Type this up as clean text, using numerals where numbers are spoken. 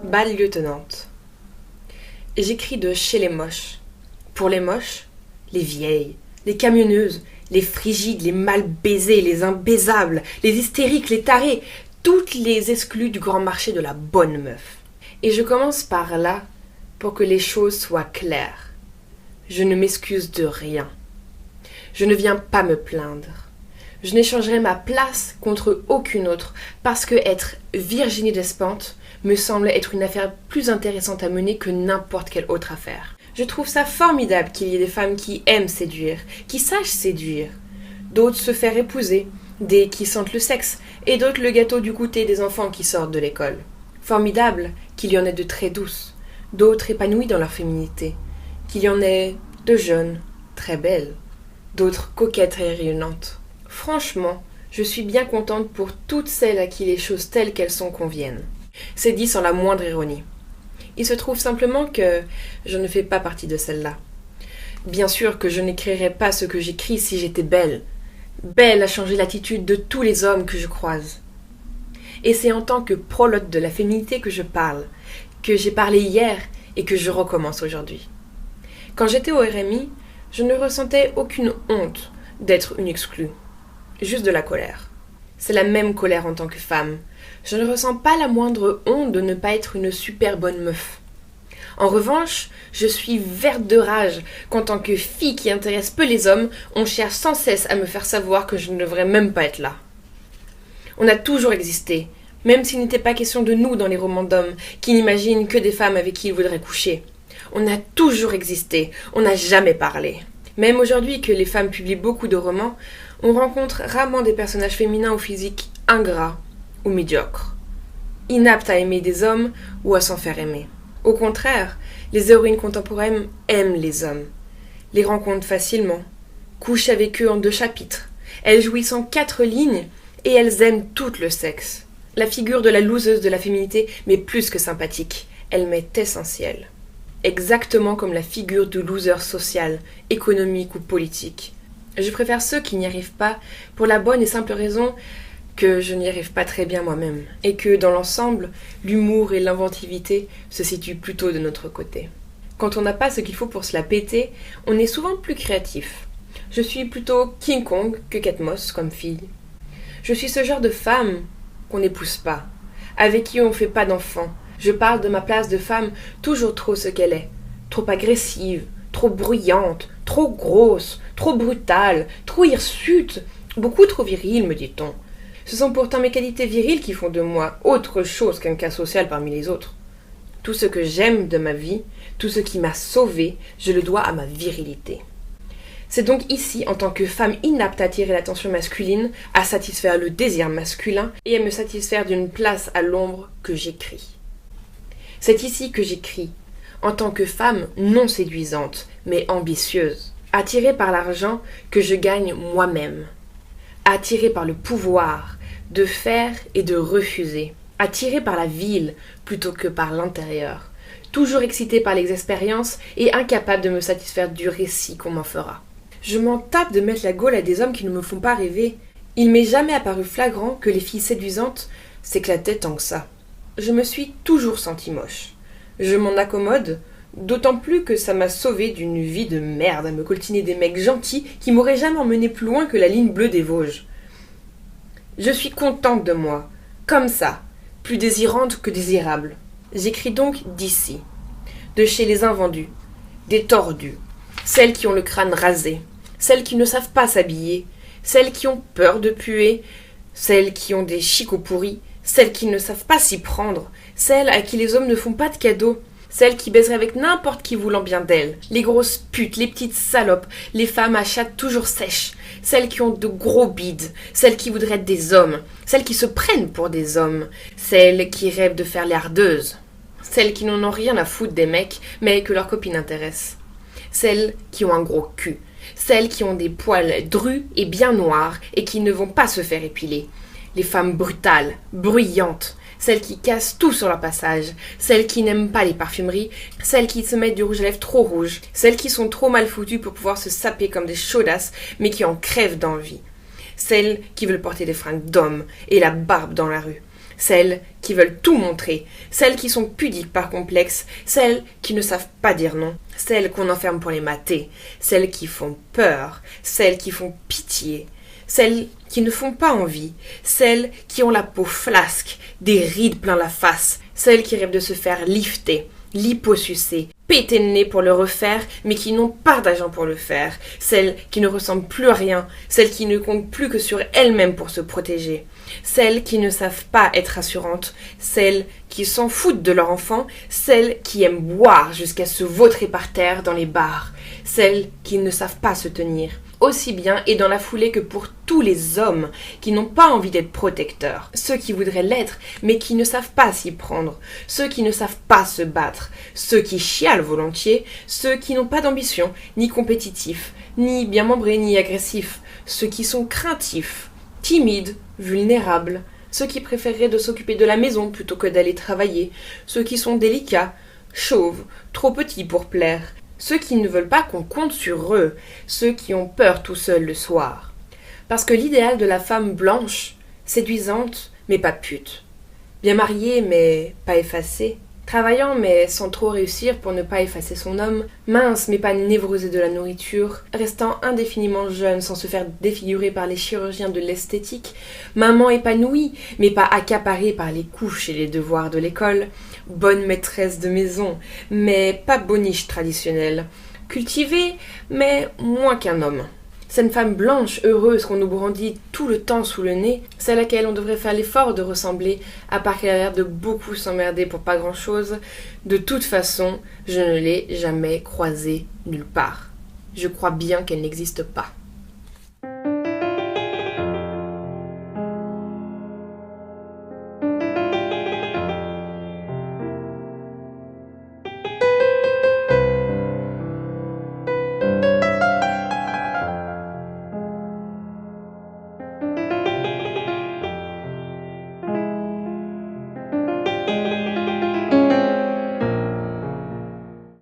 Bal lieutenante. J'écris de chez les moches. Pour les moches, les vieilles, les camionneuses, les frigides, les mal baisées, les imbaisables, les hystériques, les tarés, toutes les exclues du grand marché de la bonne meuf. Et je commence par là pour que les choses soient claires. Je ne m'excuse de rien. Je ne viens pas me plaindre. Je n'échangerai ma place contre aucune autre parce que être Virginie Despentes me semble être une affaire plus intéressante à mener que n'importe quelle autre affaire. Je trouve ça formidable qu'il y ait des femmes qui aiment séduire, qui sachent séduire. D'autres se faire épouser, des qui sentent le sexe, et d'autres le gâteau du goûter des enfants qui sortent de l'école. Formidable qu'il y en ait de très douces, d'autres épanouies dans leur féminité, qu'il y en ait de jeunes, très belles, d'autres coquettes et rayonnantes. Franchement, je suis bien contente pour toutes celles à qui les choses telles qu'elles sont conviennent. C'est dit sans la moindre ironie. Il se trouve simplement que je ne fais pas partie de celle-là. Bien sûr que je n'écrirais pas ce que j'écris si j'étais belle. Belle à changer l'attitude de tous les hommes que je croise. Et c'est en tant que prologue de la féminité que je parle, que j'ai parlé hier et que je recommence aujourd'hui. Quand j'étais au RMI, je ne ressentais aucune honte d'être une exclue. Juste de la colère. C'est la même colère en tant que femme. Je ne ressens pas la moindre honte de ne pas être une super bonne meuf. En revanche, je suis verte de rage qu'en tant que fille qui intéresse peu les hommes, on cherche sans cesse à me faire savoir que je ne devrais même pas être là. On a toujours existé, même s'il n'était pas question de nous dans les romans d'hommes, qui n'imaginent que des femmes avec qui ils voudraient coucher. On a toujours existé, on n'a jamais parlé. Même aujourd'hui que les femmes publient beaucoup de romans, on rencontre rarement des personnages féminins au physique ingrat ou médiocre, inaptes à aimer des hommes ou à s'en faire aimer. Au contraire, les héroïnes contemporaines aiment les hommes, les rencontrent facilement, couchent avec eux en 2 chapitres, elles jouissent en 4 lignes et elles aiment tout le sexe. La figure de la loseuse de la féminité m'est plus que sympathique, elle m'est essentielle. Exactement comme la figure du loser social, économique ou politique. Je préfère ceux qui n'y arrivent pas pour la bonne et simple raison que je n'y arrive pas très bien moi-même et que, dans l'ensemble, l'humour et l'inventivité se situent plutôt de notre côté. Quand on n'a pas ce qu'il faut pour se la péter, on est souvent plus créatif. Je suis plutôt King Kong que Kate Moss comme fille. Je suis ce genre de femme qu'on n'épouse pas, avec qui on ne fait pas d'enfants. Je parle de ma place de femme toujours trop ce qu'elle est, trop agressive, trop bruyante, trop grosse, trop brutale, trop hirsute, beaucoup trop virile, me dit-on. Ce sont pourtant mes qualités viriles qui font de moi autre chose qu'un cas social parmi les autres. Tout ce que j'aime de ma vie, tout ce qui m'a sauvée, je le dois à ma virilité. C'est donc ici, en tant que femme inapte à attirer l'attention masculine, à satisfaire le désir masculin et à me satisfaire d'une place à l'ombre que j'écris. C'est ici que j'écris, en tant que femme non séduisante, mais ambitieuse, attirée par l'argent que je gagne moi-même, attirée par le pouvoir de faire et de refuser, attirée par la ville plutôt que par l'intérieur, toujours excitée par les expériences et incapable de me satisfaire du récit qu'on m'en fera. Je m'en tape de mettre la gaule à des hommes qui ne me font pas rêver. Il m'est jamais apparu flagrant que les filles séduisantes s'éclataient tant que ça. Je me suis toujours sentie moche. Je m'en accommode, d'autant plus que ça m'a sauvée d'une vie de merde à me coltiner des mecs gentils qui m'auraient jamais emmené plus loin que la ligne bleue des Vosges. Je suis contente de moi, comme ça, plus désirante que désirable. J'écris donc d'ici, de chez les invendus, des tordus, celles qui ont le crâne rasé, celles qui ne savent pas s'habiller, celles qui ont peur de puer, celles qui ont des chicots pourris, celles qui ne savent pas s'y prendre, celles à qui les hommes ne font pas de cadeaux, celles qui baiseraient avec n'importe qui voulant bien d'elles, les grosses putes, les petites salopes, les femmes à chatte toujours sèches, celles qui ont de gros bides, celles qui voudraient être des hommes, celles qui se prennent pour des hommes, celles qui rêvent de faire les hardeuses, celles qui n'en ont rien à foutre des mecs, mais que leurs copines intéressent, celles qui ont un gros cul, celles qui ont des poils drus et bien noirs et qui ne vont pas se faire épiler, les femmes brutales, bruyantes, celles qui cassent tout sur leur passage, celles qui n'aiment pas les parfumeries, celles qui se mettent du rouge à lèvres trop rouge, celles qui sont trop mal foutues pour pouvoir se saper comme des chaudasses mais qui en crèvent d'envie, celles qui veulent porter des fringues d'hommes et la barbe dans la rue, celles qui veulent tout montrer, celles qui sont pudiques par complexe, celles qui ne savent pas dire non, celles qu'on enferme pour les mater, celles qui font peur, celles qui font pitié, celles qui ne font pas envie, celles qui ont la peau flasque, des rides plein la face, celles qui rêvent de se faire lifter, liposucer, péter le nez pour le refaire, mais qui n'ont pas d'argent pour le faire, celles qui ne ressemblent plus à rien, celles qui ne comptent plus que sur elles-mêmes pour se protéger, celles qui ne savent pas être rassurantes, celles qui s'en foutent de leur enfant, celles qui aiment boire jusqu'à se vautrer par terre dans les bars, celles qui ne savent pas se tenir, aussi bien et dans la foulée que pour tous les hommes qui n'ont pas envie d'être protecteurs, ceux qui voudraient l'être mais qui ne savent pas s'y prendre, ceux qui ne savent pas se battre, ceux qui chialent volontiers, ceux qui n'ont pas d'ambition, ni compétitifs, ni bien membrés, ni agressifs, ceux qui sont craintifs, timides, vulnérables, ceux qui préféreraient de s'occuper de la maison plutôt que d'aller travailler, ceux qui sont délicats, chauves, trop petits pour plaire, ceux qui ne veulent pas qu'on compte sur eux, ceux qui ont peur tout seuls le soir. Parce que l'idéal de la femme blanche, séduisante mais pas pute, bien mariée mais pas effacée, travaillant mais sans trop réussir pour ne pas effacer son homme, mince mais pas névrosée de la nourriture, restant indéfiniment jeune sans se faire défigurer par les chirurgiens de l'esthétique, maman épanouie mais pas accaparée par les couches et les devoirs de l'école, bonne maîtresse de maison mais pas boniche traditionnelle, cultivée mais moins qu'un homme. Cette femme blanche, heureuse qu'on nous brandit tout le temps sous le nez, celle à laquelle on devrait faire l'effort de ressembler, à part qu'elle a l'air de beaucoup s'emmerder pour pas grand-chose, de toute façon, je ne l'ai jamais croisée nulle part. Je crois bien qu'elle n'existe pas.